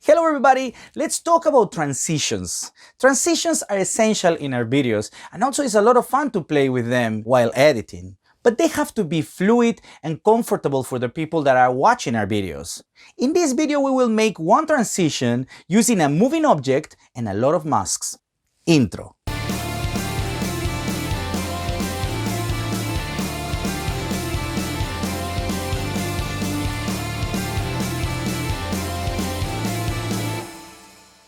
Hello everybody, let's talk about transitions. Transitions are essential in our videos and also it's a lot of fun to play with them while editing. But they have to be fluid and comfortable for the people that are watching our videos. In this video we will make one transition using a moving object and a lot of masks. Intro.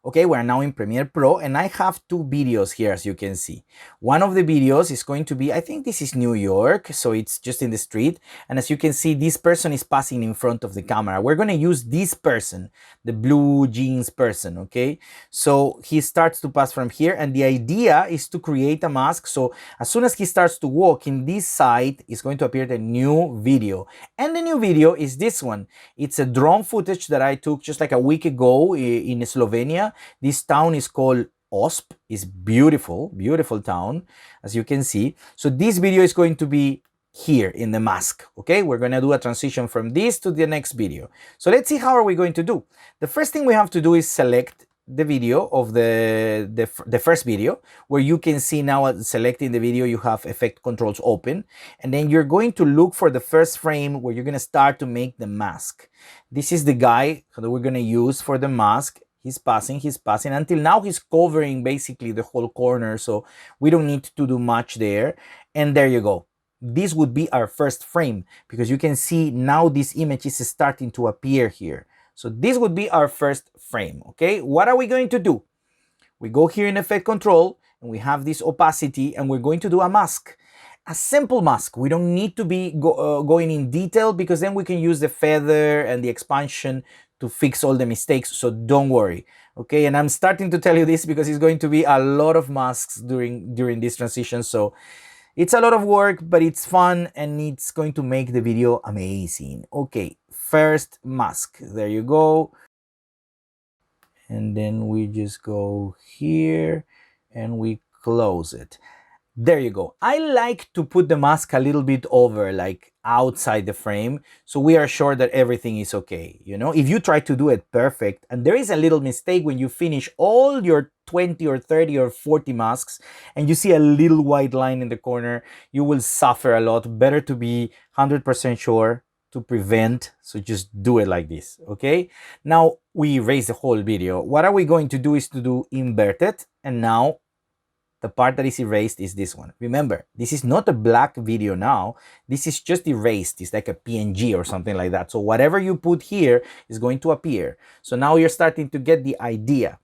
Okay, we're now in Premiere Pro and I have two videos here as you can see. One of the videos is going to be, I think this is New York, so it's just in the street. And as you can see, this person is passing in front of the camera. We're going to use this person, the blue jeans person, okay? So he starts to pass from here and the idea is to create a mask. So as soon as he starts to walk in this side, is going to appear the new video. And the new video is this one. It's a drone footage that I took just like a week ago in Slovenia. This town is called Osp. It's beautiful, beautiful town, as you can see. So this video is going to be here in the mask, okay? We're going to do a transition from this to the next video. So let's see how are we going to do. The first thing we have to do is select the video of the first video, where you can see now selecting the video, you have effect controls open, and then you're going to look for the first frame where you're going to start to make the mask. This is the guy that we're going to use for the mask. He's passing, until now he's covering basically the whole corner, so we don't need to do much there. And there you go. This would be our first frame, because you can see now this image is starting to appear here. So this would be our first frame, okay? What are we going to do? We go here in Effect Control, and we have this opacity, and we're going to do a mask. A simple mask. We don't need to be going in detail, because then we can use the feather and the expansion to fix all the mistakes, so don't worry, okay? And I'm starting to tell you this because it's going to be a lot of masks during this transition, so it's a lot of work, but it's fun and it's going to make the video amazing. Okay, first mask, there you go. And then we just go here and we close it. There you go. I like to put the mask a little bit over, like outside the frame, so we are sure that everything is okay. You know, if you try to do it perfect and there is a little mistake when you finish all your 20 or 30 or 40 masks and you see a little white line in the corner, you will suffer a lot. Better to be 100% sure to prevent, so just do it like this, okay? Now we erase the whole video. What are we going to do is to do inverted, and now the part that is erased is this one. Remember, this is not a black video now. This is just erased. It's like a PNG or something like that. So whatever you put here is going to appear. So now you're starting to get the idea.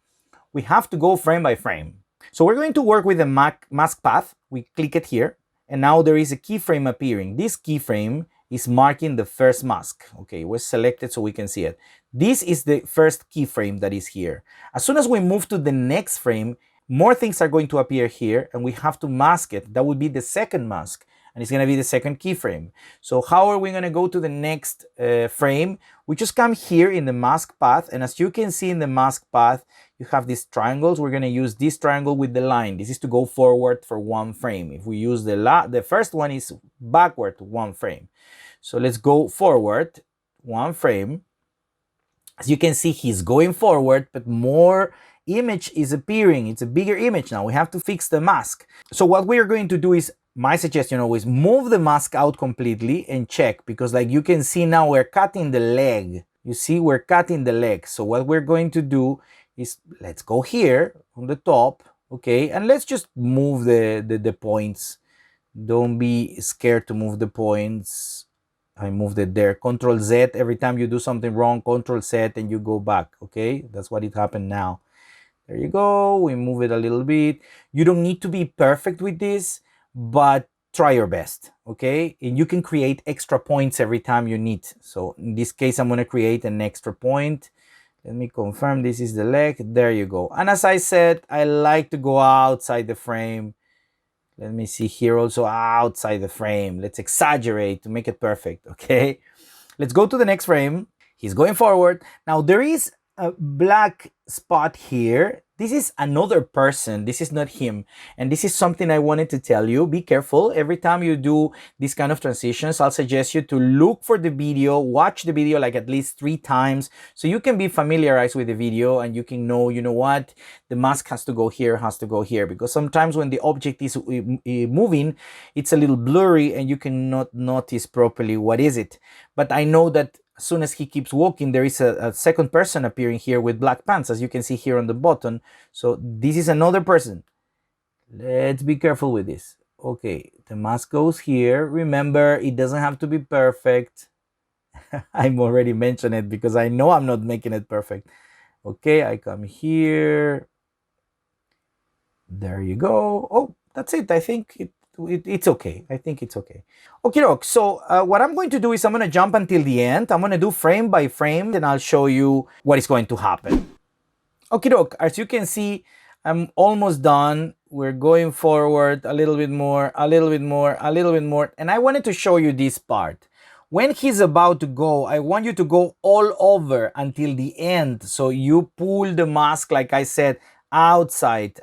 We have to go frame by frame. So we're going to work with the mask path. We click it here, and now there is a keyframe appearing. This keyframe is marking the first mask. Okay, we're selected so we can see it. This is the first keyframe that is here. As soon as we move to the next frame, more things are going to appear here and we have to mask it. That would be the second mask, and it's going to be the second keyframe. So how are we going to go to the next frame? We just come here in the mask path, and as you can see in the mask path, you have these triangles. We're going to use this triangle with the line. This is to go forward for one frame. If we use the first one is backward to one frame. So let's go forward one frame. As you can see, he's going forward, but more image is appearing. It's a bigger image now. We have to fix the mask. So what we are going to do is, my suggestion always, move the mask out completely and check, because like you can see now we're cutting the leg. You see, we're cutting the leg. So what we're going to do is, let's go here on the top, okay, and let's just move the points. Don't be scared to move the points. I moved it there. Control Z, every time you do something wrong, Control Z and you go back, okay? That's what it happened now. There you go. We move it a little bit. You don't need to be perfect with this, but try your best, okay? And you can create extra points every time you need. So in this case, I'm going to create an extra point. Let me confirm this is the leg. There you go. And as I said, I like to go outside the frame. Let me see here also outside the frame. Let's exaggerate to make it perfect, okay? Let's go to the next frame. He's going forward. Now there is a black spot here This is another person. This is not him. And this is something I wanted to tell you. Be careful. Every time you do these kind of transitions, I'll suggest you to look for the video, watch the video like at least 3 times, so you can be familiarized with the video and you can know, you know what, the mask has to go here, has to go here. Because sometimes when the object is moving, it's a little blurry and you cannot notice properly what is it. But I know that as soon as he keeps walking, there is a second person appearing here with black pants, as you can see here on the button. So this is another person. Let's be careful with this. Okay, the mask goes here. Remember, it doesn't have to be perfect. I'm already mentioned it because I know I'm not making it perfect. Okay, I come here. There you go. Oh, that's it. I think it's okay. I think it's okay. Okay, look, so what I'm going to do is I'm going to jump until the end. I'm going to do frame by frame, and I'll show you what is going to happen. Okay, look, as you can see, I'm almost done. We're going forward a little bit more, a little bit more, a little bit more. And I wanted to show you this part. When he's about to go, I want you to go all over until the end. So you pull the mask, like I said, outside.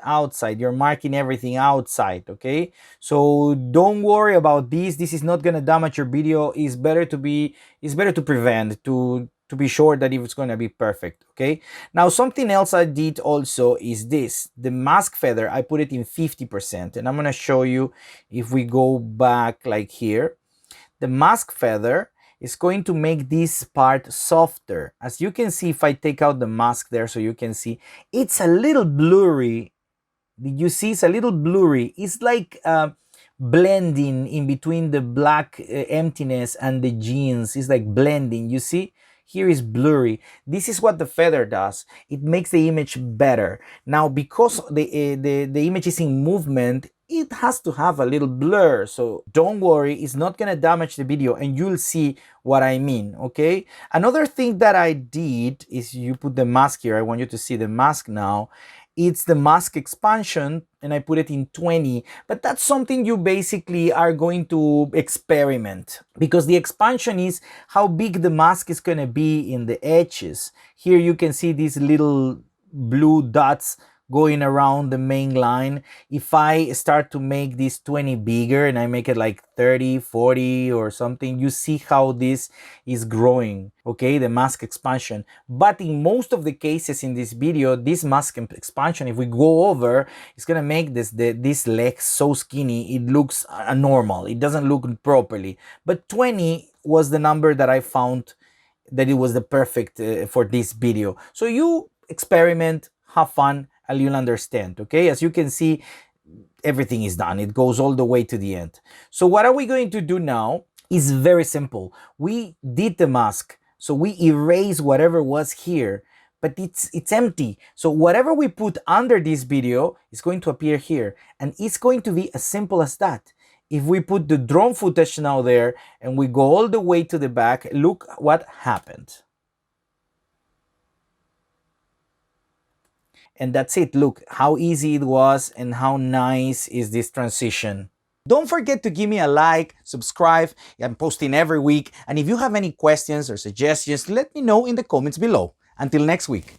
You're marking everything outside, okay? So don't worry about this is not gonna damage your video. It's better to prevent, to be sure that it's gonna be perfect, okay? Now something else I did also is this, the mask feather. I put it in 50%, and I'm gonna show you. If we go back like here, the mask feather is going to make this part softer. As you can see, if I take out the mask there so you can see, it's a little blurry. Did you see? It's a little blurry. It's like blending in between the black emptiness and the jeans. It's like blending. You see? Here is blurry. This is what the feather does. It makes the image better. Now, because the image is in movement, it has to have a little blur. So don't worry, it's not gonna damage the video, and you'll see what I mean, okay? Another thing that I did is, you put the mask here. I want you to see the mask now. It's the mask expansion, and I put it in 20, but that's something you basically are going to experiment, because the expansion is how big the mask is gonna be in the edges. Here you can see these little blue dots going around the main line. If I start to make this 20 bigger and I make it like 30, 40 or something, you see how this is growing, okay, the mask expansion. But in most of the cases in this video, this mask expansion, if we go over, it's gonna make this leg so skinny, it looks normal, it doesn't look properly. But 20 was the number that I found that it was the perfect for this video. So you experiment, have fun, and you'll understand, okay? As you can see, everything is done. It goes all the way to the end. So what are we going to do now is very simple. We did the mask, so we erase whatever was here, but it's empty. So whatever we put under this video is going to appear here, and it's going to be as simple as that. If we put the drone footage now there and we go all the way to the back, look what happened. And that's it. Look how easy it was and how nice is this transition. Don't forget to give me a like, subscribe. I'm posting every week. And if you have any questions or suggestions, let me know in the comments below. Until next week.